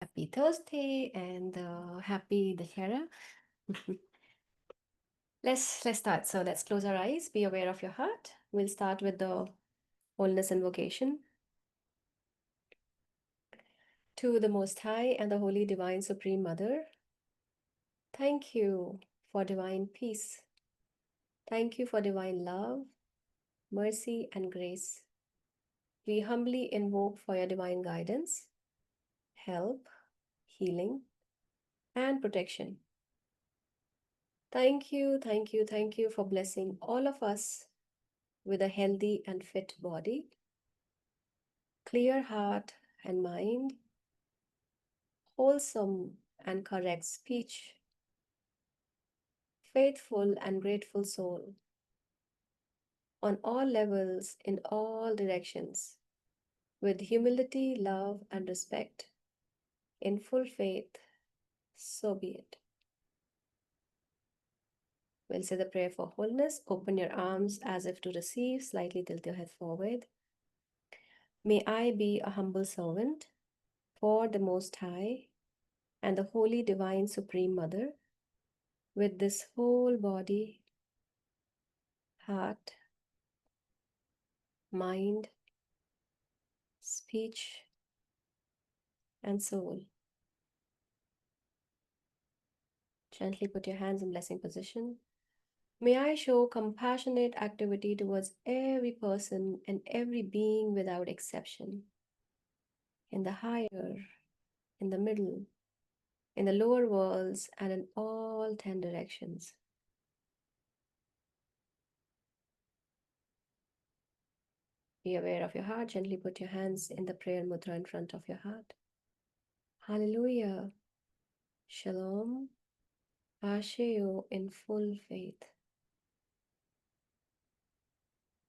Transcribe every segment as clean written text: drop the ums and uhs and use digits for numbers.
Happy Thursday and happy Dashera. Let's start. So let's close our eyes. Be aware of your heart. We'll start with the wholeness invocation to the Most High and the Holy Divine Supreme Mother. Thank you for divine peace. Thank you for divine love, mercy, and grace. We humbly invoke for your divine guidance, help, healing, and protection. Thank you for blessing all of us with a healthy and fit body, clear heart and mind, wholesome and correct speech, faithful and grateful soul, on all levels, in all directions, with humility, love, and respect, in full faith, so be it. We'll say the prayer for wholeness. Open your arms as if to receive, slightly tilt your head forward. May I be a humble servant for the Most High and the Holy Divine Supreme Mother, with this whole body, heart, mind, speech, and soul. Gently put your hands in blessing position. May I show compassionate activity towards every person and every being without exception, in the higher, in the middle, in the lower worlds, and in all 10 directions. Be aware of your heart. Gently put your hands in the prayer mudra in front of your heart. Hallelujah. Shalom. Asheo in full faith.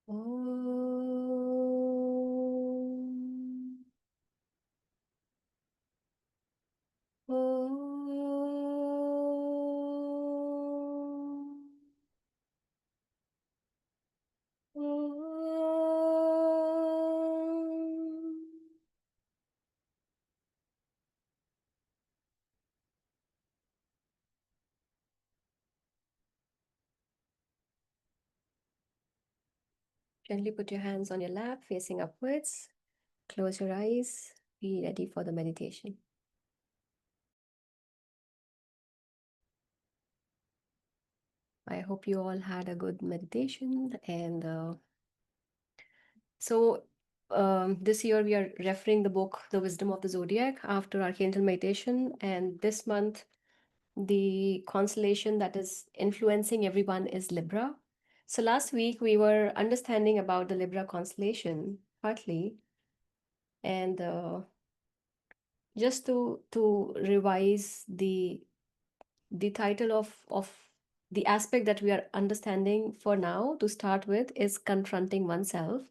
Om. Om. Om. Gently put your hands on your lap, facing upwards. Close your eyes. Be ready for the meditation. I hope you all had a good meditation. And this year we are referring the book, The Wisdom of the Zodiac, after Archangel Meditation. And this month, the constellation that is influencing everyone is Libra. So last week we were understanding about the Libra constellation partly, and just to revise the title of the aspect that we are understanding for now to start with is confronting oneself.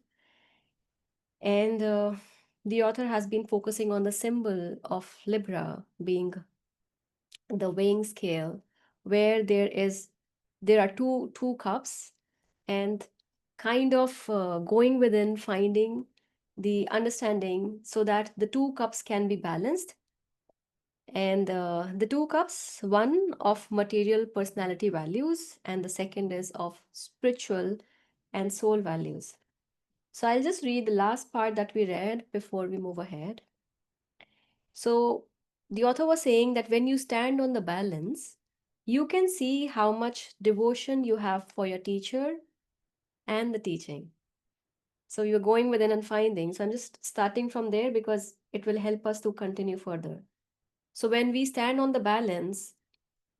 And the author has been focusing on the symbol of Libra being the weighing scale, where there are two cups, and kind of going within, finding the understanding so that the two cups can be balanced. And the two cups, one of material personality values, and the second is of spiritual and soul values. So I'll just read the last part that we read before we move ahead. So the author was saying that when you stand on the balance, you can see how much devotion you have for your teacher and the teaching. So you're going within and finding. So I'm just starting from there because it will help us to continue further. So when we stand on the balance,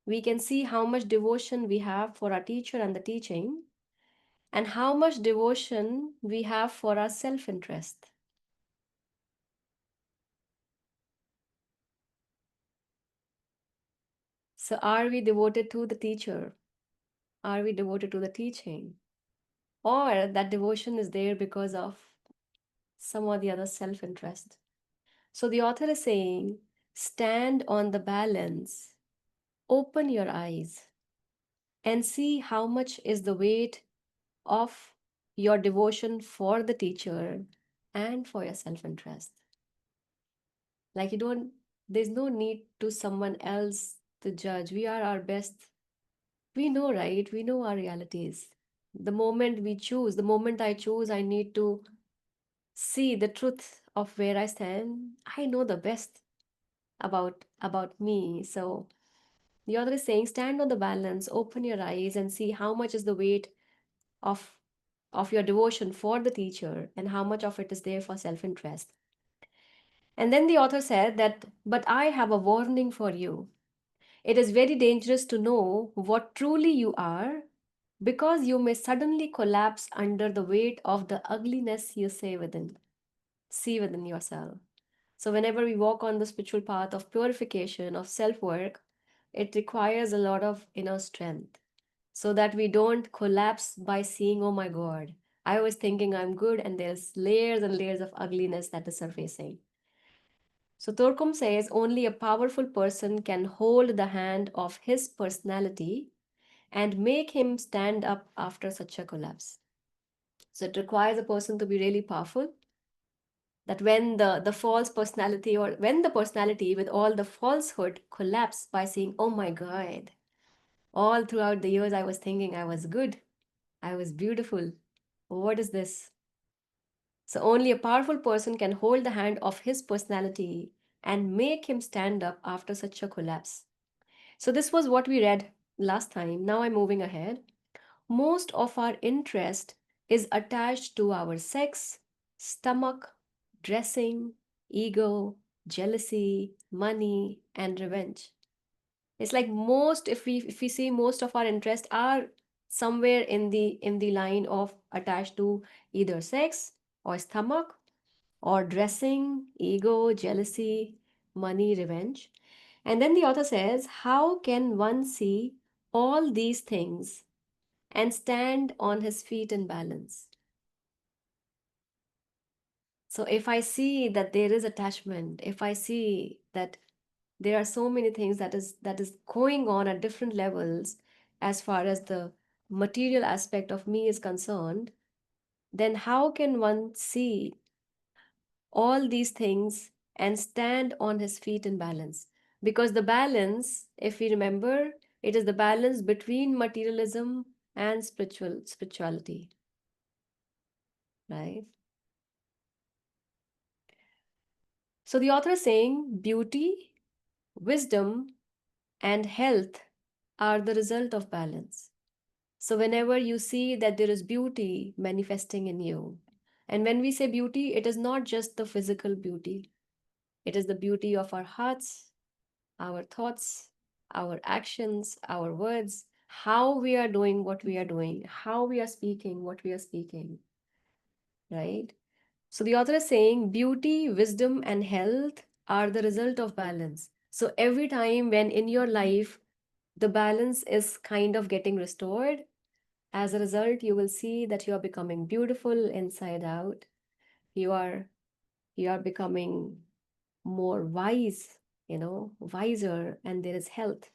we can see how much devotion we have for our teacher and the teaching, and how much devotion we have for our self-interest. So are we devoted to the teacher? Are we devoted to the teaching? Or that devotion is there because of some or the other self-interest? So the author is saying, stand on the balance, open your eyes, and see how much is the weight of your devotion for the teacher and for your self-interest. Like, you don't There's no need to someone else to judge. We are our best. We know, right? We know our realities. The moment we choose, the moment I choose, I need to see the truth of where I stand. I know the best about me. So the author is saying, stand on the balance, open your eyes, and see how much is the weight of of your devotion for the teacher and how much of it is there for self-interest. And then the author said that, but I have a warning for you. It is very dangerous to know what truly you are because you may suddenly collapse under the weight of the ugliness you see within yourself. So, whenever we walk on the spiritual path of purification, of self work, it requires a lot of inner strength so that we don't collapse by seeing, oh my God, I was thinking I'm good, and there's layers and layers of ugliness that is surfacing. So, Torkum says only a powerful person can hold the hand of his personality and make him stand up after such a collapse. So, it requires a person to be really powerful, that when the false personality, or when the personality with all the falsehood collapse by saying, oh my God, all throughout the years I was thinking I was good, I was beautiful, what is this? So only a powerful person can hold the hand of his personality and make him stand up after such a collapse. So this was what we read last time. Now I'm moving ahead. Most of our interest is attached to our sex, stomach, dressing, ego, jealousy, money, and revenge. It's like most, if we see, most of our interest are somewhere in the line of attached to either sex or stomach or dressing, ego, jealousy, money, revenge. And then the author says, how can one see all these things and stand on his feet in balance? So if I see that there is attachment, if I see that there are so many things that is going on at different levels as far as the material aspect of me is concerned, then how can one see all these things and stand on his feet in balance? Because the balance, if we remember, it is the balance between materialism and spirituality, right? So the author is saying beauty, wisdom, and health are the result of balance. So whenever you see that there is beauty manifesting in you, and when we say beauty, it is not just the physical beauty, it is the beauty of our hearts, our thoughts, our actions, our words, how we are doing what we are doing, how we are speaking what we are speaking, right? So the author is saying beauty, wisdom, and health are the result of balance. So every time when in your life the balance is kind of getting restored, as a result, you will see that you are becoming beautiful inside out. You are you are becoming more wise, wiser, and there is health.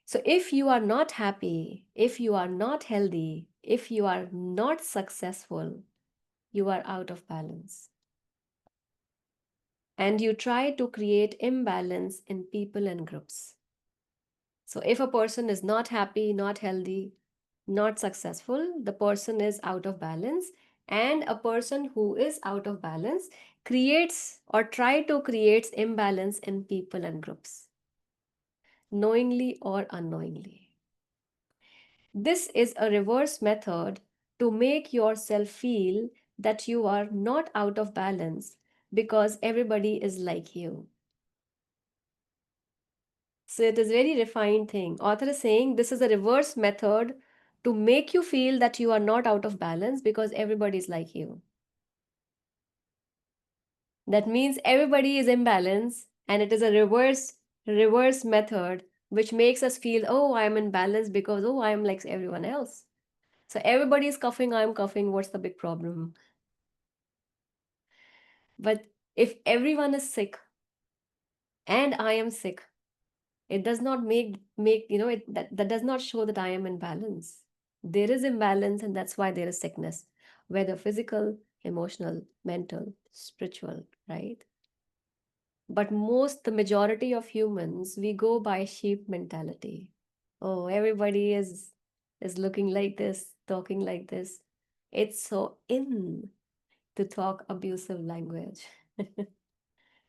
So if you are not happy, if you are not healthy, if you are not successful, you are out of balance. And you try to create imbalance in people and groups. So if a person is not happy, not healthy, not successful, the person is out of balance. And a person who is out of balance creates or try to create imbalance in people and groups, knowingly or unknowingly. This is a reverse method to make yourself feel that you are not out of balance because everybody is like you. So it is very refined thing. Author is saying this is a reverse method to make you feel that you are not out of balance because everybody is like you. That means everybody is in balance, and it is a reverse method which makes us feel, oh, I am in balance because, oh, I am like everyone else. So everybody is coughing, I'm coughing, what's the big problem? But if everyone is sick and I am sick, it does not make that does not show that I am in balance. There is imbalance, and that's why there is sickness, whether physical, emotional, mental, spiritual, right? But the majority of humans, we go by sheep mentality. Oh, everybody is looking like this, talking like this. It's so in to talk abusive language.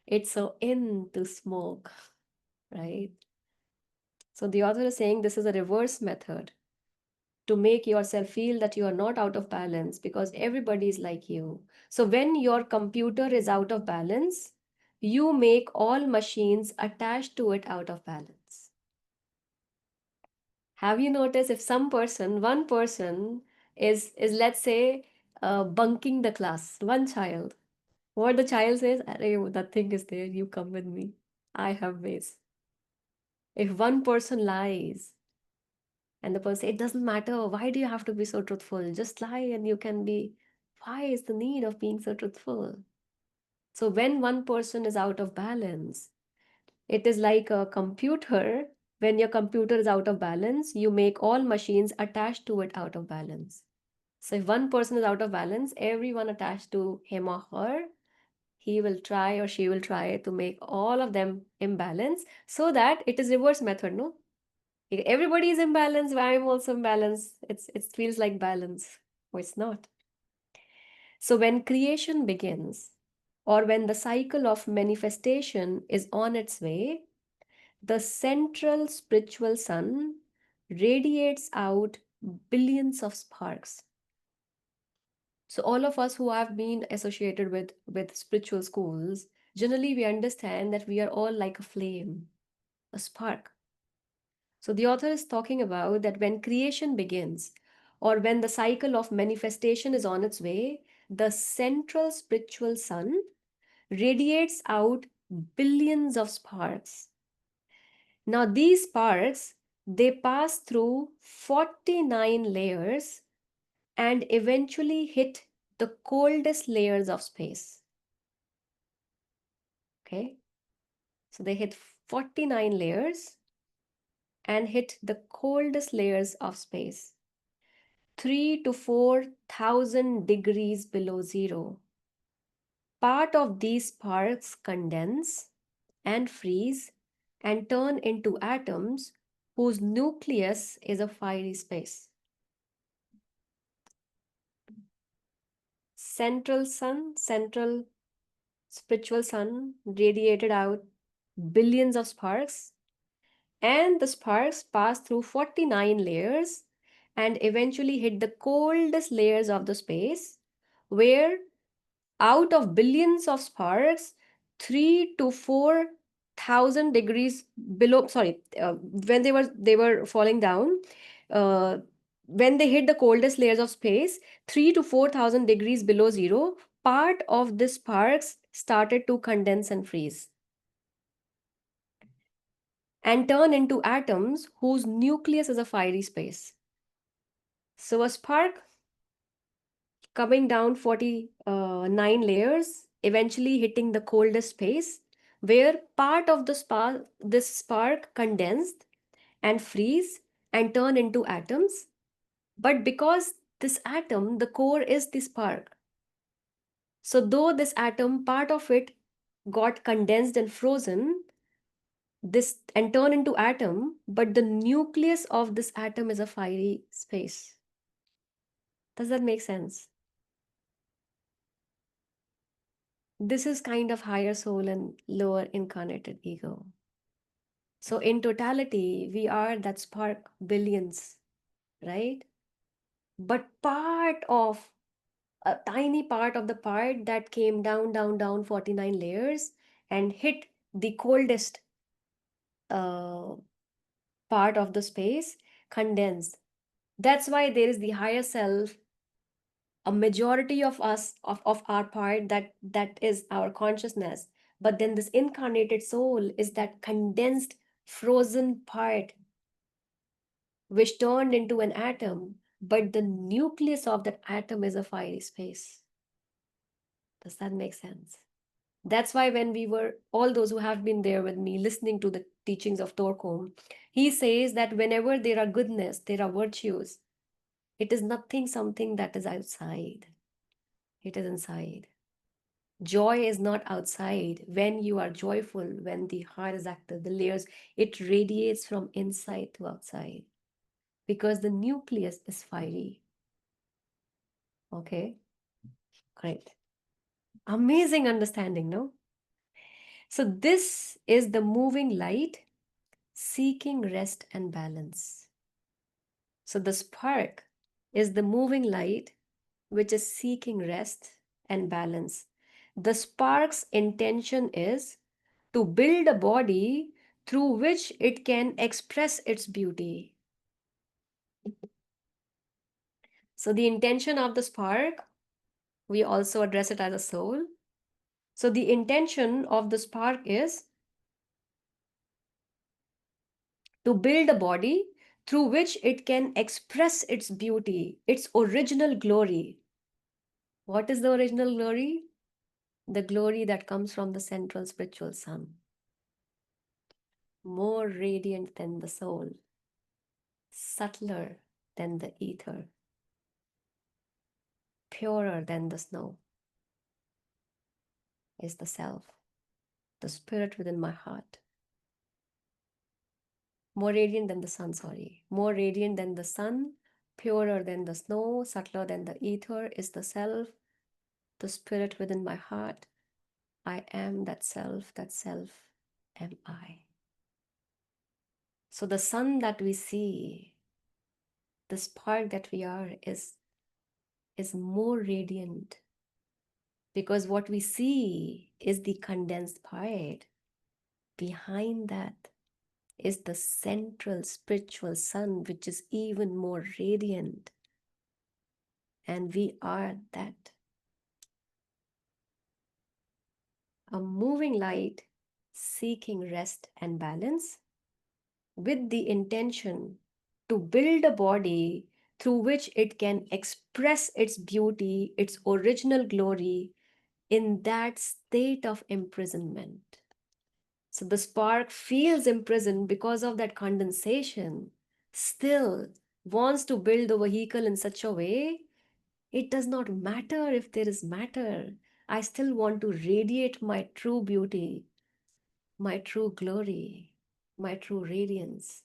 It's so in to smoke, right? So the author is saying this is a reverse method to make yourself feel that you are not out of balance because everybody is like you. So when your computer is out of balance, you make all machines attached to it out of balance. Have you noticed if one person is let's say bunking the class, one child, what the child says, "Arey, that thing is there, you come with me. I have ways." If one person lies, and the person, it doesn't matter. Why do you have to be so truthful? Just lie and you can be. Why is the need of being so truthful? So when one person is out of balance, it is like a computer. When your computer is out of balance, you make all machines attached to it out of balance. So if one person is out of balance, everyone attached to him or her, he will try or she will try to make all of them imbalance so that it is reverse method, no? Everybody is imbalanced. I'm also imbalanced. It feels like balance. Oh, it's not. So when creation begins, or when the cycle of manifestation is on its way, the central spiritual sun radiates out billions of sparks. So all of us who have been associated with spiritual schools, generally we understand that we are all like a flame, a spark. So the author is talking about that when creation begins, or when the cycle of manifestation is on its way, the central spiritual sun radiates out billions of sparks. Now these sparks, they pass through 49 layers and eventually hit the coldest layers of space. Okay, so they hit 49 layers and hit the coldest layers of space. 3 to 4,000 degrees below zero. Part of these sparks condense and freeze and turn into atoms whose nucleus is a fiery space. Central spiritual sun radiated out billions of sparks, and the sparks pass through 49 layers and eventually hit the coldest layers of the space, where out of billions of sparks, 3 to 4,000 degrees below, sorry, when they were falling down, uh, when they hit the coldest layers of space, 3 to 4,000 degrees below zero, part of the sparks started to condense and freeze and turn into atoms whose nucleus is a fiery space. So a spark coming down 49 layers, eventually hitting the coldest space, where part of this spark condensed and freeze and turn into atoms. But because this atom, the core is the spark. So though this atom, part of it got condensed and frozen, this and turn into atom, but the nucleus of this atom is a fiery space. Does that make sense? This is kind of higher soul and lower incarnated ego. So in totality, we are that spark billions, right? But part of a tiny part of the part that came down 49 layers and hit the coldest uh, part of the space, condensed. That's why there is the higher self, a majority of us, of our part, that is our consciousness. But then this incarnated soul is that condensed, frozen part which turned into an atom, but the nucleus of that atom is a fiery space. Does that make sense? That's why when we were, all those who have been there with me listening to the teachings of Torkom, he says that whenever there are goodness, there are virtues, it is nothing something that is outside, it is inside. Joy is not outside. When you are joyful, when the heart is active, the layers, it radiates from inside to outside because the nucleus is fiery. Okay, great. Amazing understanding, no? So, this is the moving light seeking rest and balance. So, the spark is the moving light which is seeking rest and balance. The spark's intention is to build a body through which it can express its beauty. So, the intention of the spark, we also address it as a soul. So, the intention of the spark is to build a body through which it can express its beauty, its original glory. What is the original glory? The glory that comes from the central spiritual sun, more radiant than the soul, subtler than the ether, purer than the snow, is the self, the spirit within my heart. More radiant than the sun, sorry. More radiant than the sun, purer than the snow, subtler than the ether is the self, the spirit within my heart. I am that self am I. So the sun that we see, the spark that we are is more radiant because what we see is the condensed part. Behind that is the central spiritual sun, which is even more radiant. And we are that. A moving light seeking rest and balance with the intention to build a body through which it can express its beauty, its original glory in that state of imprisonment. So the spark feels imprisoned because of that condensation, still wants to build the vehicle in such a way it does not matter if there is matter. I still want to radiate my true beauty, my true glory, my true radiance.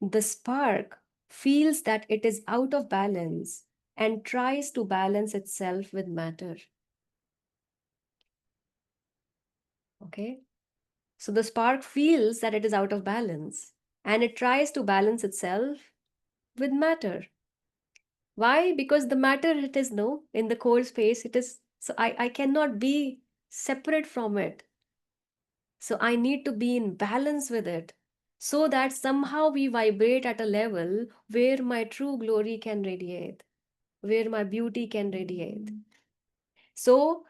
The spark feels that it is out of balance and tries to balance itself with matter. Okay? So the spark feels that it is out of balance and it tries to balance itself with matter. Why? Because the matter it is no in the core space, it is so I cannot be separate from it. So I need to be in balance with it so that somehow we vibrate at a level where my true glory can radiate, where my beauty can radiate. So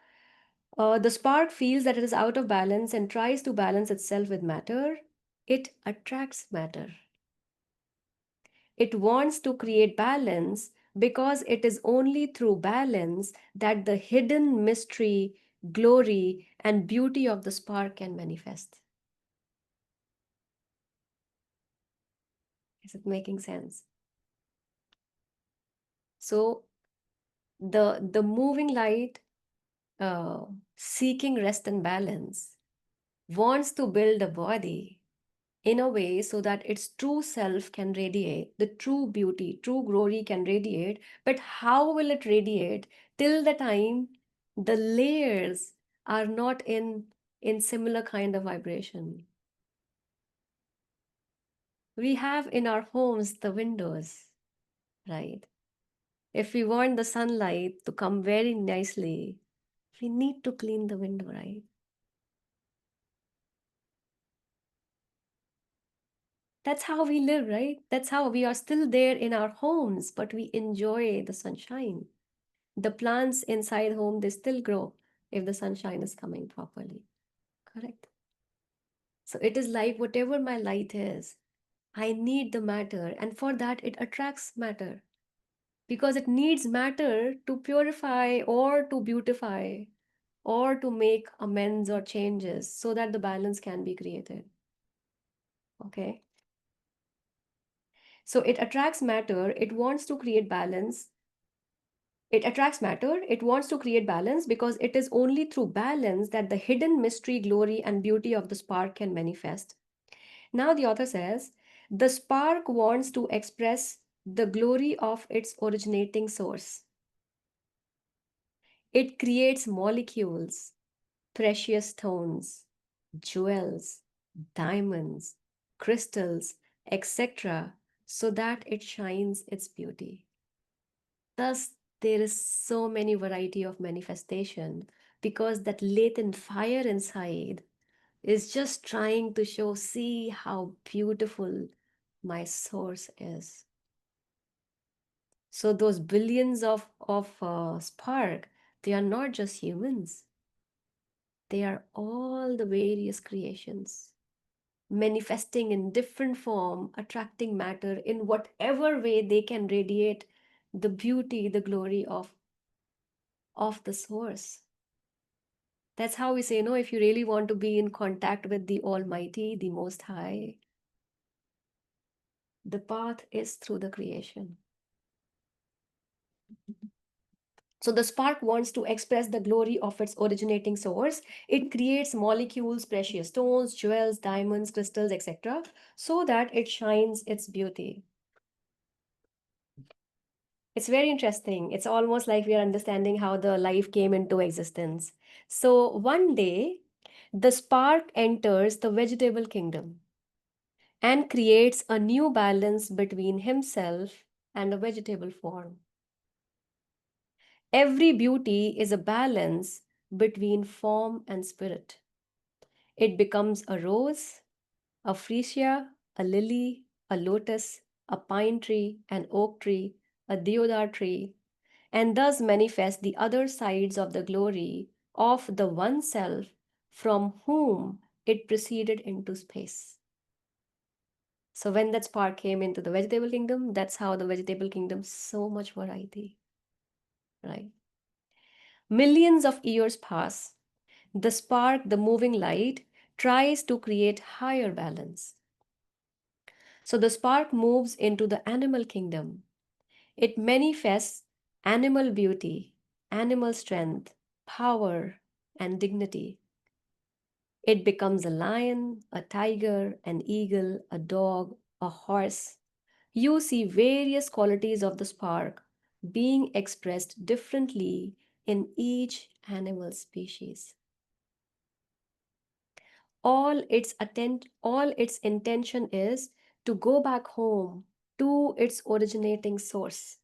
the spark feels that it is out of balance and tries to balance itself with matter. It attracts matter. It wants to create balance because it is only through balance that the hidden mystery, glory, and beauty of the spark can manifest. Is it making sense? So the moving light, uh, seeking rest and balance, wants to build a body in a way so that its true self can radiate, the true beauty, true glory can radiate. But how will it radiate till the time the layers are not in similar kind of vibration? We have in our homes the windows, right? If we want the sunlight to come very nicely, we need to clean the window, right? That's how we live, right? That's how we are still there in our homes, but we enjoy the sunshine. The plants inside home, they still grow if the sunshine is coming properly. Correct. So it is like whatever my light is, I need the matter, and for that it attracts matter because it needs matter to purify or to beautify or to make amends or changes so that the balance can be created. Okay. So it attracts matter, it wants to create balance, It attracts matter. It wants to create balance because it is only through balance that the hidden mystery, glory, and beauty of the spark can manifest. Now, the author says the spark wants to express the glory of its originating source. It creates molecules, precious stones, jewels, diamonds, crystals, etc., so that it shines its beauty. Thus, there is so many variety of manifestation because that latent fire inside is just trying to show, see how beautiful my source is. So those billions of spark, they are not just humans. They are all the various creations manifesting in different form, attracting matter in whatever way they can radiate the beauty, the glory of the source. That's how we say, no, if you really want to be in contact with the Almighty, the Most High, the path is through the creation. So the spark wants to express the glory of its originating source. It creates molecules, precious stones, jewels, diamonds, crystals, etc., so that it shines its beauty. It's very interesting. It's almost like we are understanding how the life came into existence. So one day, the spark enters the vegetable kingdom and creates a new balance between himself and a vegetable form. Every beauty is a balance between form and spirit. It becomes a rose, a freesia, a lily, a lotus, a pine tree, an oak tree, a deodar tree, and thus manifest the other sides of the glory of the one self from whom it proceeded into space. So when that spark came into the vegetable kingdom, that's how the vegetable kingdom, so much variety, right? Millions of years pass. The spark, the moving light, tries to create higher balance. So the spark moves into the animal kingdom. It manifests animal beauty, animal strength, power, and dignity. It becomes a lion, a tiger, an eagle, a dog, a horse. You see various qualities of the spark being expressed differently in each animal species. All its intention is to go back home to its originating source.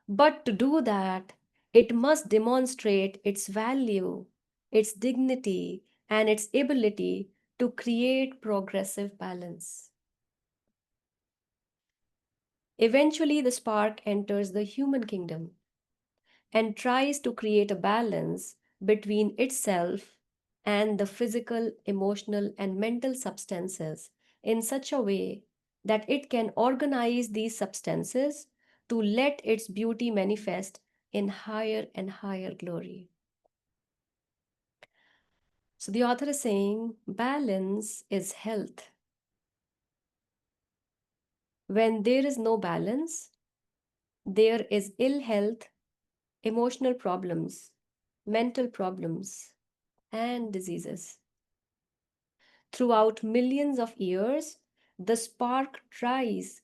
But to do that, it must demonstrate its value, its dignity, and its ability to create progressive balance. Eventually, the spark enters the human kingdom and tries to create a balance between itself and the physical, emotional, and mental substances in such a way that it can organize these substances to let its beauty manifest in higher and higher glory. So the author is saying balance is health. When there is no balance, there is ill health, emotional problems, mental problems, and diseases. Throughout millions of years, the spark tries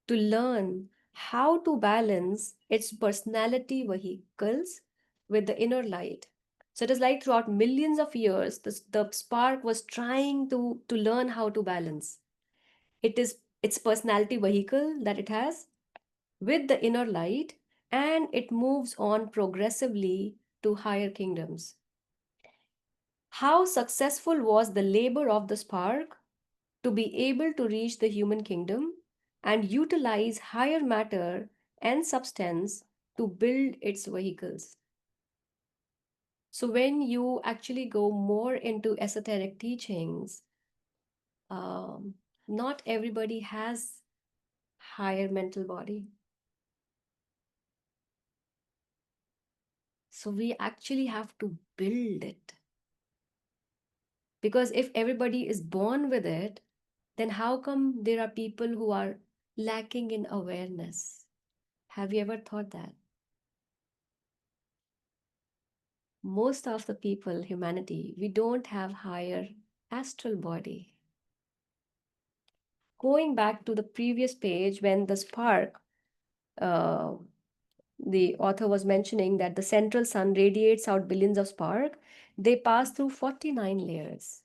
to learn how to balance its personality vehicles with the inner light. So it is like throughout millions of years, the spark was trying to learn how to balance. It is its personality vehicle that it has with the inner light, and it moves on progressively to higher kingdoms. How successful was the labor of the spark to be able to reach the human kingdom and utilize higher matter and substance to build its vehicles? So, when you actually go more into esoteric teachings, um, not everybody has higher mental body. So, we actually have to build it. Because if everybody is born with it, then how come there are people who are lacking in awareness? Have you ever thought that? most of the people, humanity, we don't have higher astral body. Going back to the previous page, when the spark, uh, the author was mentioning that the central sun radiates out billions of spark, they pass through 49 layers.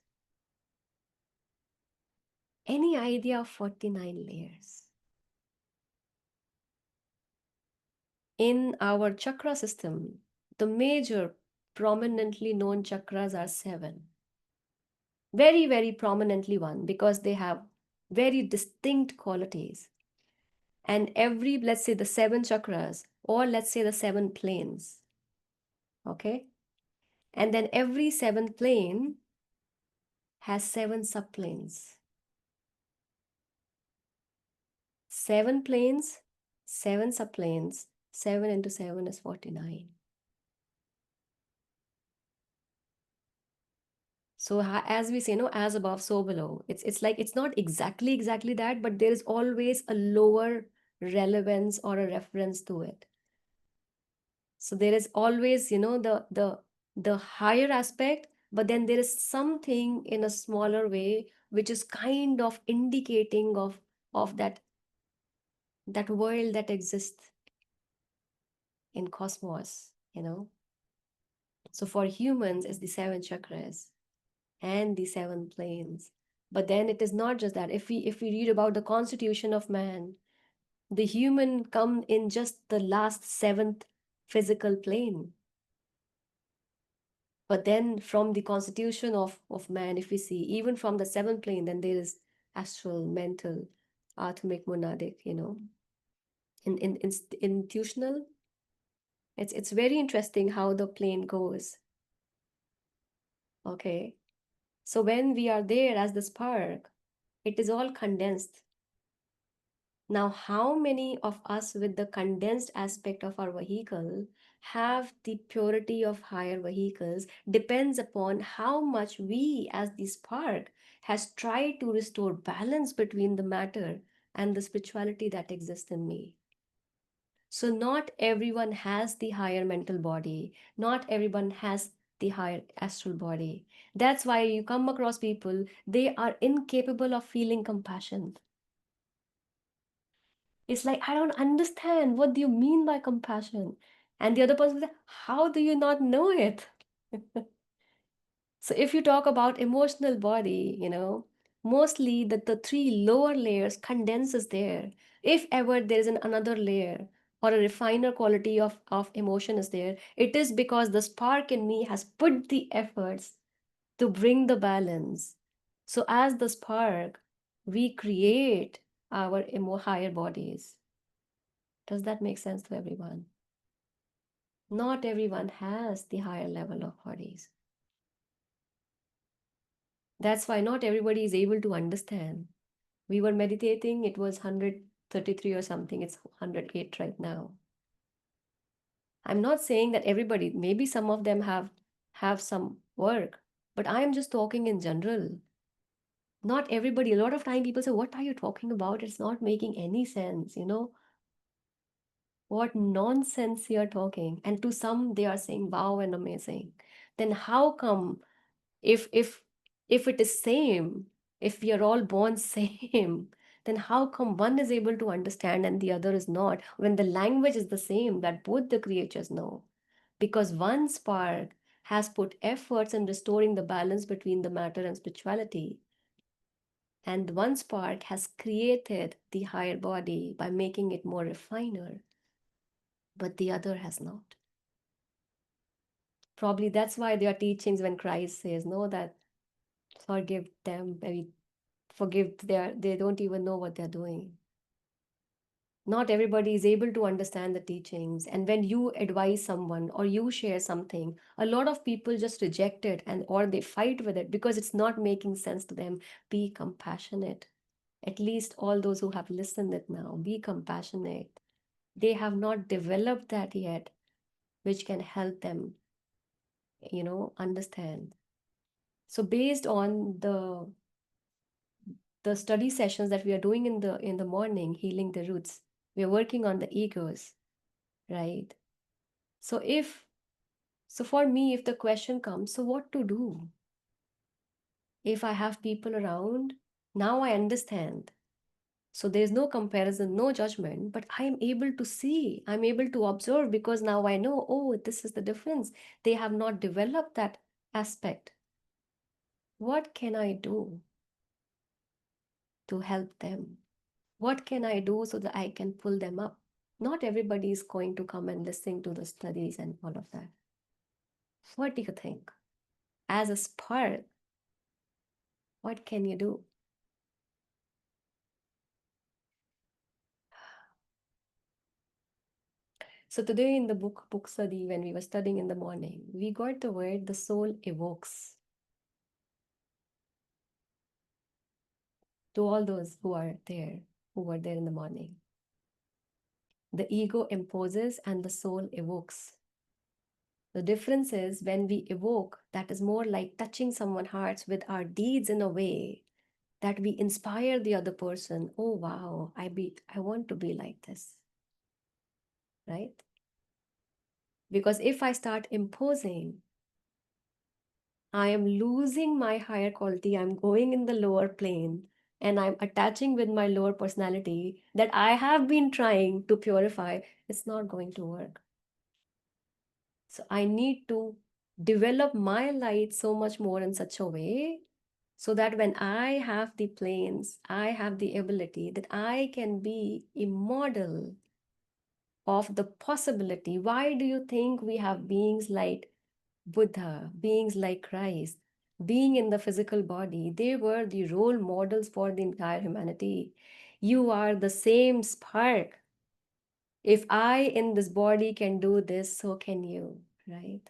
Any idea of 49 layers? In our chakra system, the major prominently known chakras are seven. Very, very prominently one, because they have very distinct qualities. And every, let's say the seven chakras, or let's say the seven planes, okay? And then every seven plane has seven subplanes. Seven planes, seven subplanes, 7 into 7 is 49. So as we say, no, as above, so below. It's like it's not exactly that, but there is always a lower relevance or a reference to it. So there is always, the higher aspect, but then there is something in a smaller way which is kind of indicating of that world that exists in cosmos. So for humans, it's the seven chakras and the seven planes. But then it is not just that. If we read about the constitution of man, the human come in just the last seventh physical plane. But then from the constitution of man, if we see, even from the seventh plane, then there is astral, mental, atomic, monadic, in intuitional. It's very interesting how the plane goes. Okay. So when we are there as the spark, it is all condensed. Now, how many of us with the condensed aspect of our vehicle have the purity of higher vehicles depends upon how much we as the spark has tried to restore balance between the matter and the spirituality that exists in me. So not everyone has the higher mental body, not everyone has the higher astral body. That's why you come across people, they are incapable of feeling compassion. It's like, I don't understand. What do you mean by compassion? And the other person will say, how do you not know it? So if you talk about emotional body, mostly the three lower layers condenses there. If ever there is another layer or a refiner quality of emotion is there, it is because the spark in me has put the efforts to bring the balance. So as the spark, we create our higher bodies. Does that make sense to everyone? Not everyone has the higher level of bodies. That's why not everybody is able to understand. We were meditating, it was 133 or something, it's 108 right now. I'm not saying that everybody, maybe some of them have some work, but I am just talking in general. Not everybody, a lot of time people say, what are you talking about? It's not making any sense, what nonsense you're talking. And to some, they are saying, wow, and amazing. Then how come if it is same, if we are all born same, then how come one is able to understand and the other is not, when the language is the same that both the creatures know? Because one spark has put efforts in restoring the balance between the matter and spirituality, and one spark has created the higher body by making it more refiner, but the other has not. Probably that's why there are teachings when Christ says, no, that forgive them, maybe forgive, they don't even know what they're doing. Not everybody is able to understand the teachings, and when you advise someone or you share something, a lot of people just reject it, and or they fight with it because it's not making sense to them. Be compassionate. At least all those who have listened it now, be compassionate. They have not developed that yet, which can help them, understand. So based on the study sessions that we are doing in the morning, healing the roots, we are working on the egos, right? So if So for me, if the question comes, so what to do? If I have people around, now I understand. So there's no comparison, no judgment, but I'm able to see, I'm able to observe because now I know, oh, this is the difference. They have not developed that aspect. What can I do to help them? What can I do so that I can pull them up? Not everybody is going to come and listen to the studies and all of that. What do you think? As a spark, what can you do? So today in the book study, when we were studying in the morning, we got the word the soul evokes to all those who were there in the morning. The ego imposes and the soul evokes. The difference is when we evoke, that is more like touching someone's hearts with our deeds in a way that we inspire the other person. Oh wow, I want to be like this, right? Because if I start imposing, I am losing my higher quality. I'm going in the lower plane and I'm attaching with my lower personality that I have been trying to purify. It's not going to work. So I need to develop my light so much more in such a way so that when I have the planes, I have the ability that I can be a model of the possibility. Why do you think we have beings like Buddha, beings like Christ, being in the physical body? They were the role models for the entire humanity. You are the same spark. If I in this body can do this, so can you, right?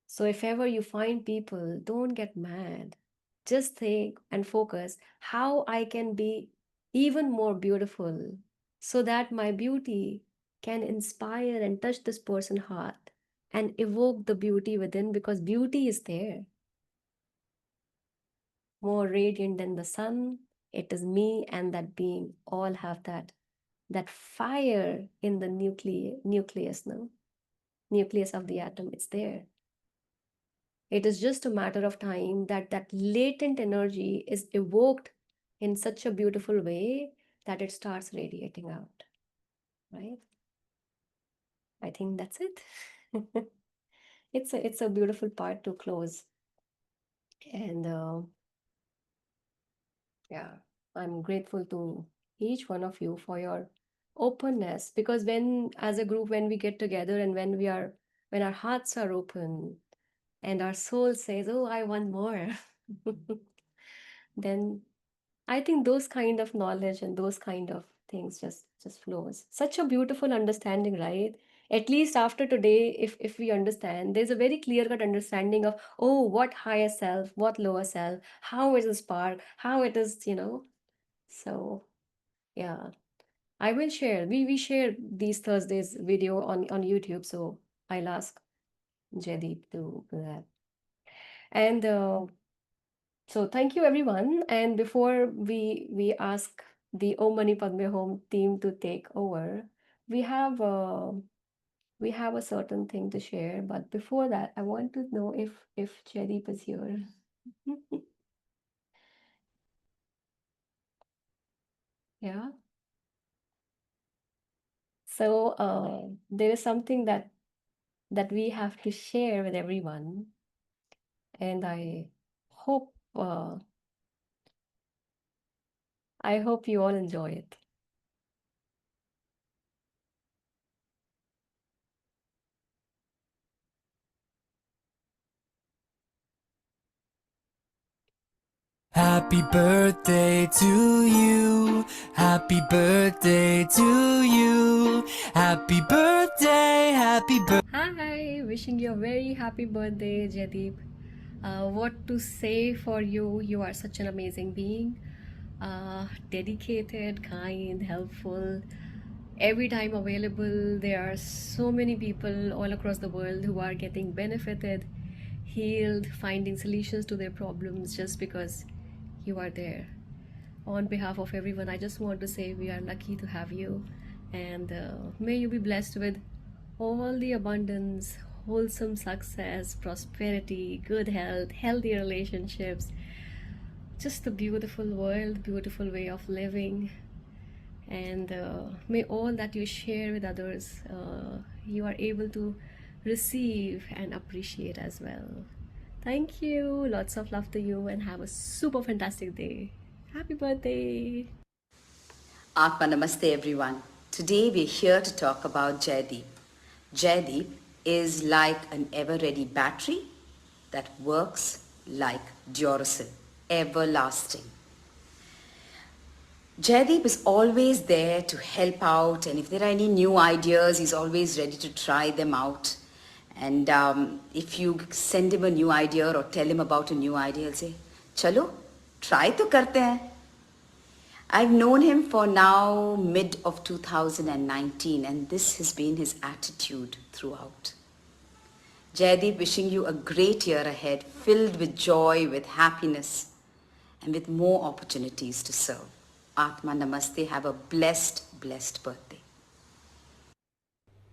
So if ever you find people, don't get mad. Just think and focus how I can be even more beautiful so that my beauty can inspire and touch this person's heart and evoke the beauty within because beauty is there, more radiant than the sun. It is me and that being all have that fire in the nucleus, no? Nucleus of the atom, it's there. It is just a matter of time that that latent energy is evoked in such a beautiful way that it starts radiating out, right? I think that's it. It's a beautiful part to close, and yeah, I'm grateful to each one of you for your openness because when as a group when we get together and when our hearts are open and our soul says, "Oh, I want more," then I think those kind of knowledge and those kind of things just flows. Such a beautiful understanding, right? At least after today, if we understand, there's a very clear-cut understanding of, oh, what higher self, what lower self, how is a spark, how it is, you know. So yeah, I will share. We share these Thursdays video on YouTube, so I'll ask Jaideep to do that. And so thank you everyone. And before we ask the Om Mani Padme Hum team to take over, we have we have a certain thing to share. But before that, I want to know if Jaideep is here. Yeah. So there is something that we have to share with everyone, and hope I hope you all enjoy it. Happy birthday to you. Happy birthday to you. Happy birthday, happy birthday. Hi, wishing you a very happy birthday, Jaideep. What to say for you? You are such an amazing being. Dedicated, kind, helpful, every time available. There are so many people all across the world who are getting benefited, healed, finding solutions to their problems just because you are there. On behalf of everyone, I just want to say we are lucky to have you, and may you be blessed with all the abundance, wholesome success, prosperity, good health, healthy relationships, just a beautiful world, beautiful way of living. And may all that you share with others, you are able to receive and appreciate as well. Thank you. Lots of love to you and have a super fantastic day. Happy birthday. Atma Namaste everyone. Today we're here to talk about Jaideep. Jaideep is like an ever-ready battery that works like Duracell, everlasting. Jaideep is always there to help out, and if there are any new ideas, he's always ready to try them out. And if you send him a new idea or tell him about a new idea, he'll say, "Chalo, try to karte hain." I've known him for now mid of 2019, and this has been his attitude throughout. Jaideep, wishing you a great year ahead, filled with joy, with happiness, and with more opportunities to serve. Atma Namaste. Have a blessed, blessed birthday.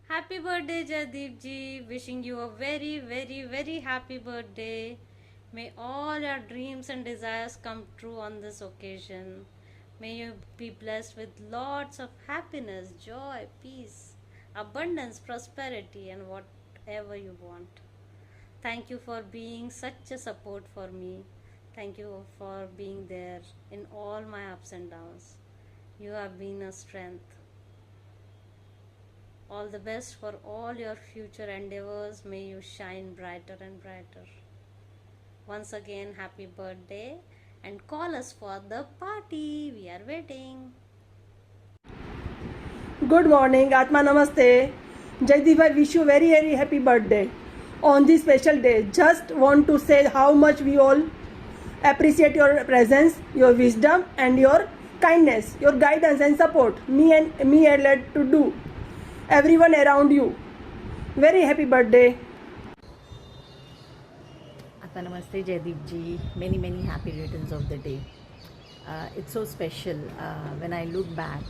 Happy birthday, Jadeep ji. Wishing you a very, very, very happy birthday. May all your dreams and desires come true on this occasion. May you be blessed with lots of happiness, joy, peace, abundance, prosperity, and whatever you want. Thank you for being such a support for me. Thank you for being there in all my ups and downs. You have been a strength. All the best for all your future endeavors. May you shine brighter and brighter. Once again, happy birthday and call us for the party. We are waiting. Good morning, Atma Namaste. Jaideep, I wish you very, very happy birthday on this special day. Just want to say how much we all appreciate your presence, your wisdom, and your kindness, your guidance and support. Me are led to do. Everyone around you. Very happy birthday. Atma Namaste Jaideep ji, many happy returns of the day. It's so special when I look back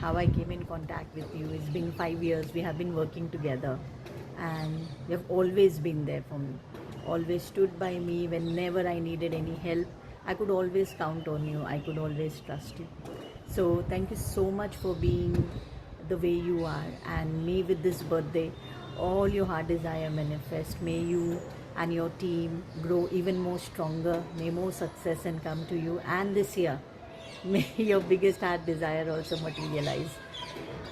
how I came in contact with you. It's been 5 years we have been working together, and you have always been there for me, always stood by me whenever I needed any help. I could always count on you, I could always trust you. So thank you so much for being the way you are, and may with this birthday all your heart desire manifest. May you and your team grow even more stronger. May more success and come to you, and this year may your biggest heart desire also materialize.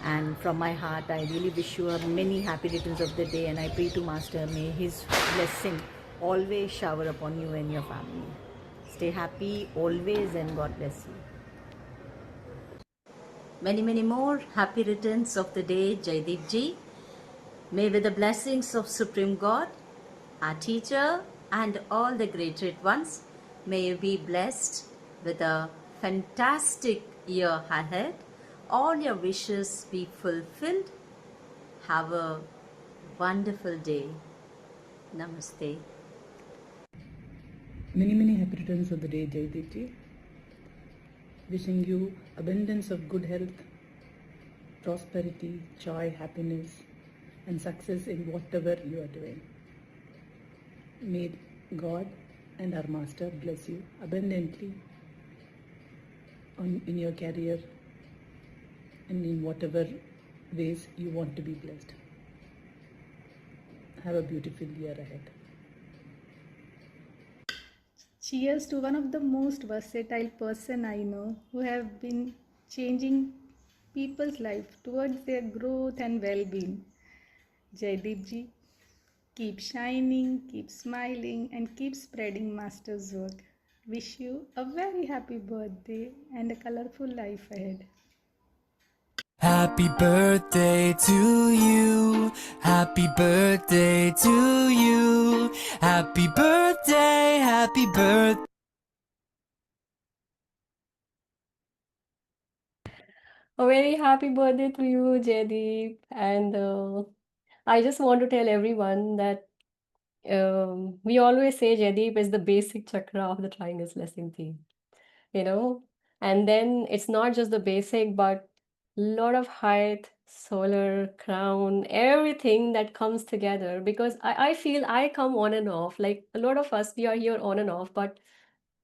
And from my heart, I really wish you a many happy returns of the day, and I pray to Master, may his blessing always shower upon you and your family. Stay happy always, and God bless you. Many more happy returns of the day, Jaideep ji. May with the blessings of Supreme God, our teacher, and all the great ones, may you be blessed with a fantastic year ahead. All your wishes be fulfilled. Have a wonderful day. Namaste. Many happy returns of the day, Jaideep ji. Wishing you abundance of good health, prosperity, joy, happiness, and success in whatever you are doing. May God and our Master bless you abundantly in your career and in whatever ways you want to be blessed. Have a beautiful year ahead. Cheers to one of the most versatile person I know who have been changing people's life towards their growth and well-being. Jaideep ji, keep shining, keep smiling, and keep spreading Master's work. Wish you a very happy birthday and a colorful life ahead. Happy birthday to you. Happy birthday to you. Happy birthday, happy birthday. A very happy birthday to you, Jaideep. And I just want to tell everyone that we always say Jaideep is the basic chakra of the triangle's blessing theme, you know? And then it's not just the basic, but lot of height, solar, crown, everything that comes together because I feel I come on and off. Like a lot of us, we are here on and off, but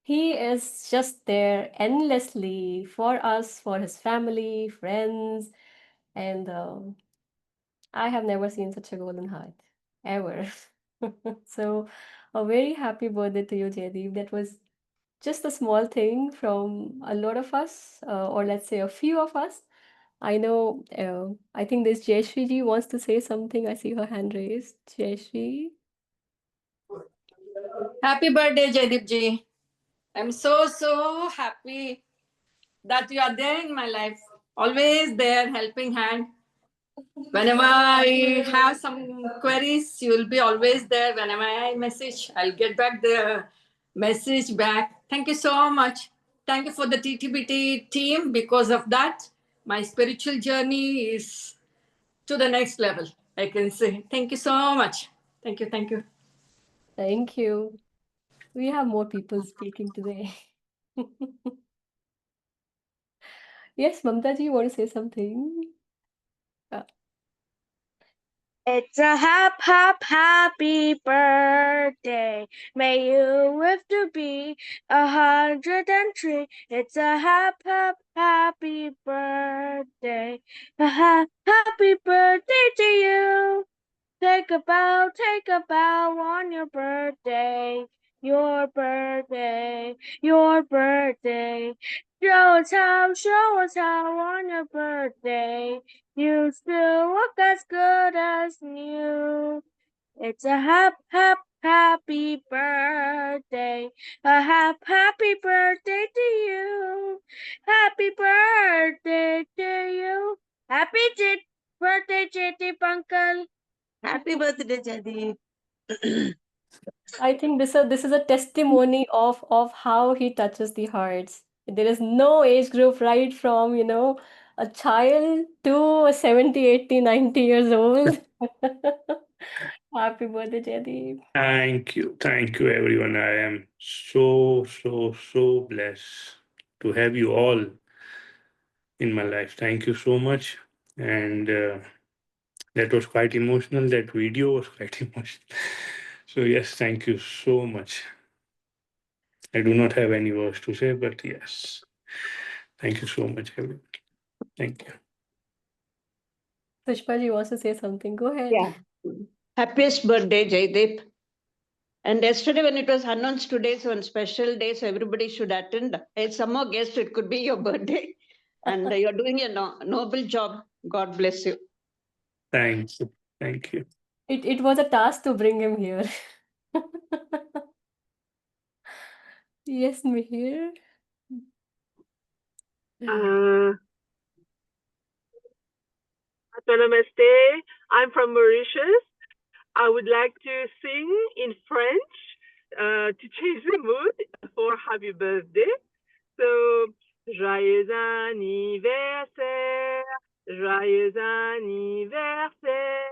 he is just there endlessly for us, for his family, friends, and I have never seen such a golden heart ever. So, a very happy birthday to you, Jaideep. That was just a small thing from a lot of us, or let's say a few of us. I know, I think this Jayashri ji wants to say something. I see her hand raised. Jayashri. Happy birthday, Jaideep ji. I'm so happy that you are there in my life. Always there, helping hand. Whenever I have some queries, you will be always there. Whenever I message, I'll get back the message back. Thank you so much. Thank you for the TTBT team. Because of that, my spiritual journey is to the next level, I can say. Thank you so much. Thank you. Thank you. Thank you. We have more people speaking today. Yes, Mamta ji, you want to say something? Uh, It's a happy birthday. May you live to be 103. It's a happy birthday. Happy birthday to you. Take a bow on your birthday. Your birthday, your birthday. Show us how on your birthday. You still look as good as new. It's a happy birthday. A happy birthday to you. Happy birthday to you. Birthday, Chitty Uncle. Happy birthday, Jadi. I think this is a testimony of how he touches the hearts. There is no age group, right from, a child to a 70, 80, 90 years old. Happy birthday, Jaideep. Thank you, everyone. I am so blessed to have you all in my life. Thank you so much. And that was quite emotional. That video was quite emotional. So, yes, thank you so much. I do not have any words to say, but yes, thank you so much, everyone. Thank you. Pushpa ji wants to say something. Go ahead. Yeah. Happiest birthday, Jaideep. And yesterday, when it was announced today, is one special day, so everybody should attend. I somehow guessed it could be your birthday. And you're doing a noble job. God bless you. Thank you. Thank you. It was a task to bring him here. Yes, Mihir. Namaste. I'm from Mauritius. I would like to sing in French to change the mood for happy birthday. So, joyeux anniversaire, joyeux anniversaire,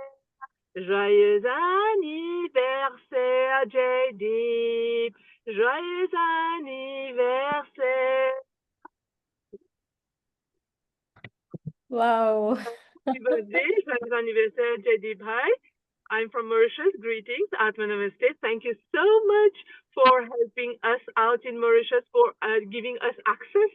joyeux anniversaire, Jaideep, joyeux anniversaire. Wow. Happy birthday, joyeux anniversaire, Jaideep Bhai. I'm from Mauritius. Greetings, Atma Namaste. Thank you so much for helping us out in Mauritius, for giving us access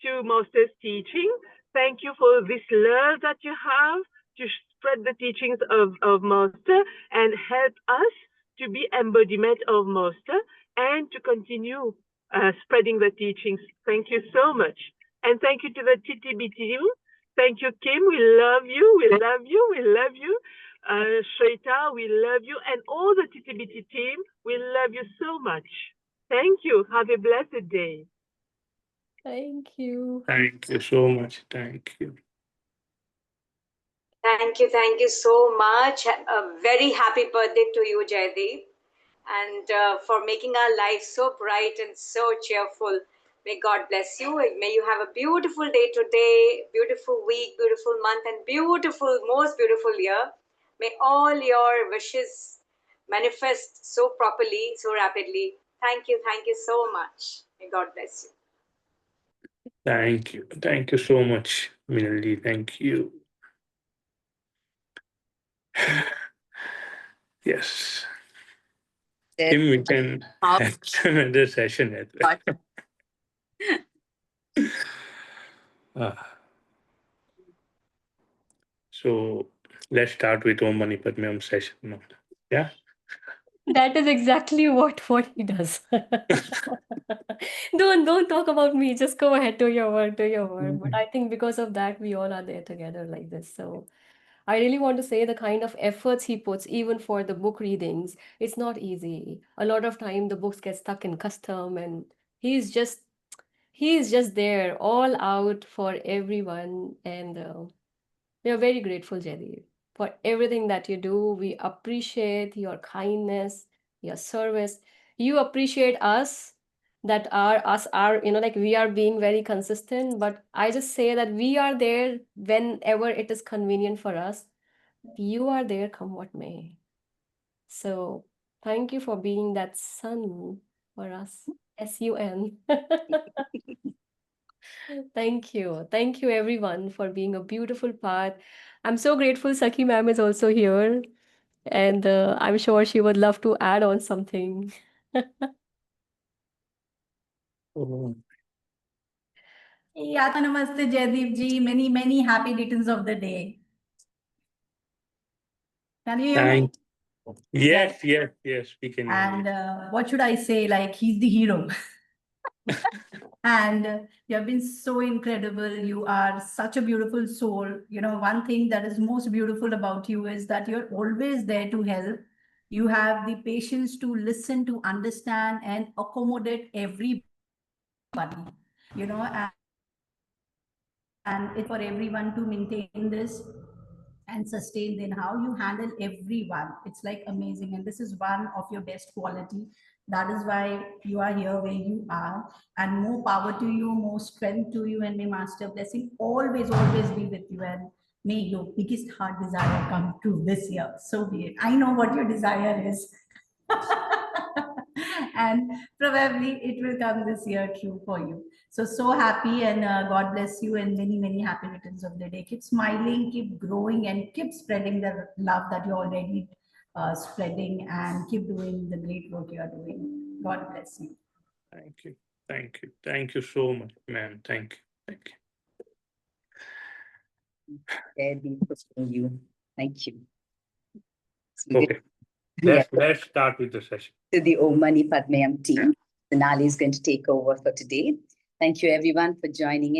to Master's teaching. Thank you for this love that you have to spread the teachings of Master and help us to be embodiment of Master and to continue spreading the teachings. Thank you so much. And thank you to the TTB team. Thank you, Kim. We love you. We love you. We love you. Shweta, we love you. And all the TTBT team, we love you so much. Thank you. Have a blessed day. Thank you. Thank you so much. Thank you. Thank you so much. A very happy birthday to you, Jaideep, and for making our life so bright and so cheerful. May God bless you. May you have a beautiful day today, beautiful week, beautiful month, and most beautiful year. May all your wishes manifest so properly, so rapidly. Thank you so much. May God bless you. Thank you. Thank you so much, Minalji. Thank you. Yes. Tim, we can have another session as well. Ah, so let's start with Om Mani Padme Hum session now. Yeah. That is exactly what he does. Don't talk about me. Just go ahead, do your work, do your work. But I think because of that, we all are there together like this. So I really want to say the kind of efforts he puts, even for the book readings, it's not easy. A lot of time the books get stuck in custom, and he's just he's just there, all out for everyone. And we are very grateful, Jaideep, for everything that you do. We appreciate your kindness, your service. You appreciate us, that are, like, we are being very consistent. But I just say that we are there whenever it is convenient for us. You are there, come what may. So thank you for being that sun for us. SUN. Thank you. Thank you, everyone, for being a beautiful part. I'm so grateful Saki ma'am is also here, and I'm sure she would love to add on something. Oh, Yata Namaste, Jaideep ji. Many, many happy returns of the day. Can you hear me? thank. Yes, yes, yes. We can hear you. And what should I say? Like, he's the hero. And you have been so incredible. You are such a beautiful soul. You know, one thing that is most beautiful about you is that you're always there to help. You have the patience to listen, to understand, and accommodate everybody. You know, and it's for everyone to maintain this and sustain. Then how you handle everyone, it's like amazing, and this is one of your best quality. That is why you are here where you are, and more power to you, more strength to you, and may master blessing always be with you, and may your biggest heart desire come true this year. So be it. I know what your desire is. And probably it will come this year true for you. So happy, and God bless you, and many, many happy returns of the day. Keep smiling, keep growing, and keep spreading the love that you're already spreading, and keep doing the great work you are doing. God bless you. Thank you. Thank you. Thank you so much, ma'am. Thank you. Thank You. Thank you. you. Okay. Let's start with the session. To the Om Mani Padme Hum team, Sonali is going to take over for today. Thank you, everyone, for joining in.